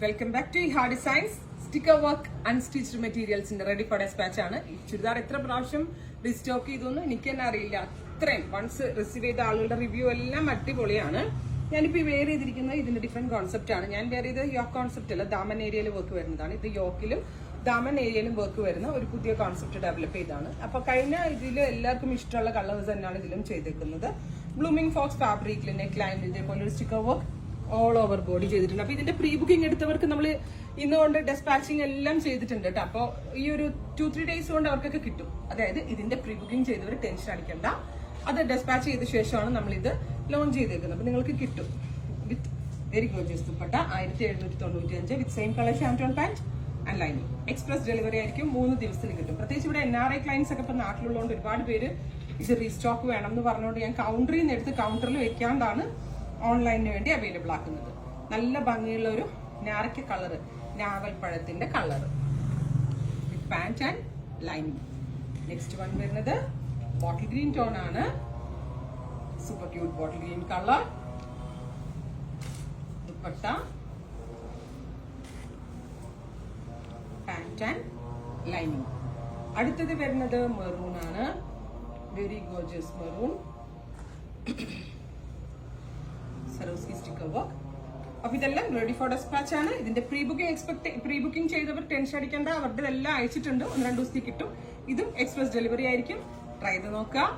Welcome back to hard designs. Sticker work unstitched മെറ്റീരിയൽസിന്റെ ready for despatch ആണ്. ഈ ചുരിദാർ എത്ര പ്രാവശ്യം റീസ്റ്റോക്ക് ചെയ്തൊന്നും എനിക്ക് തന്നെ അറിയില്ല. അത്രയും വൺസ് റിസീവ് ചെയ്ത ആളുകളുടെ റിവ്യൂ എല്ലാം അടിപൊളിയാണ്. ഞാനിപ്പോ വെയർ ചെയ്തിരിക്കുന്നത് ഇതിന്റെ ഡിഫറെന്റ് കോൺസെപ്റ്റ് ആണ്. ഞാൻ വെയർ ചെയ്ത് യോക്ക് കോൺസെപ്റ്റ് അല്ല, ദാമൻ ഏരിയയിൽ വർക്ക് വരുന്നതാണ്. ഇത് യോക്കിലും ദാമൻ ഏരിയയിലും വർക്ക് വരുന്ന ഒരു പുതിയ കോൺസെപ്റ്റ് ഡെവലപ്പ് ചെയ്താണ്. അപ്പൊ കഴിഞ്ഞ ഇതിൽ എല്ലാവർക്കും ഇഷ്ടമുള്ള കളേഴ്സ് തന്നെയാണ് ഇതിലും ചെയ്തേക്കുന്നത്. ബ്ലൂമിംഗ് ഫോക്സ് ഫാബ്രിക്കിൽ നെക്ക് ലൈൻ ഇതേപോലെ ഒരു sticker work all over body ചെയ്തിട്ടുണ്ട്. അപ്പൊ ഇതിന്റെ പ്രീ ബുക്കിംഗ് എടുത്തവർക്ക് നമ്മൾ ഇന്നുകൊണ്ട് ഡെസ്പാച്ചിങ് എല്ലാം ചെയ്തിട്ടുണ്ട് കേട്ടോ. അപ്പൊ ഈ ഒരു 2-3 ഡേയ്സ് കൊണ്ട് അവർക്കൊക്കെ കിട്ടും. അതായത് ഇതിന്റെ പ്രീ ബുക്കിംഗ് ചെയ്തവർ ടെൻഷൻ അടിക്കണ്ട. അത് ഡെസ്പാച്ച് ചെയ്ത ശേഷമാണ് നമ്മൾ ഇത് ലോഞ്ച് ചെയ്തേക്കുന്നത്. അപ്പൊ നിങ്ങൾക്ക് കിട്ടും with very gorgeous dupatta 1795 with same colour ഷാൻറ്റോൺ pant and lining. Express delivery ആയിരിക്കും, 3 ദിവസത്തിൽ കിട്ടും. പ്രത്യേകിച്ച് ഇവിടെ NRI ക്ലയൻസ് ഒക്കെ ഇപ്പൊ നാട്ടിലുള്ളതുകൊണ്ട് ഒരുപാട് പേര് ഇത് റീസ്റ്റോക്ക് വേണം എന്ന് പറഞ്ഞുകൊണ്ട് ഞാൻ കൗണ്ടറിൽ നിന്ന് എടുത്ത് കൗണ്ടറിൽ വെക്കാണ്ടാണ് ഓൺലൈനിന് വേണ്ടി അവൈലബിൾ ആക്കുന്നത്. നല്ല ഭംഗിയുള്ള ഒരു നാരക്ക കളറ്, ഞാവൽപ്പഴത്തിന്റെ colour with pant and lining. Next one വരുന്നത് ബോട്ടിൽ ഗ്രീൻ ടോൺ ആണ്. Super cute bottle green colour dupatta, pant and lining. അടുത്തത് വരുന്നത് മെറൂൺ ആണ്, very gorgeous maroon Swarovski sticker work. അപ്പൊ ഇതെല്ലാം റെഡി ഫോർ ഡെസ്പാച്ച് ആണ്. ഇതിന്റെ പ്രീ ബുക്കിംഗ് ചെയ്തവർ ടെൻഷൻ അടിക്കേണ്ട, അവരുടെ എല്ലാം അയച്ചിട്ടുണ്ട്. 1-2 ദിവസത്തേക്ക് കിട്ടും. ഇതും എക്സ്പ്രസ് ഡെലിവറി ആയിരിക്കും. ട്രൈ ചെയ്ത് നോക്കാം.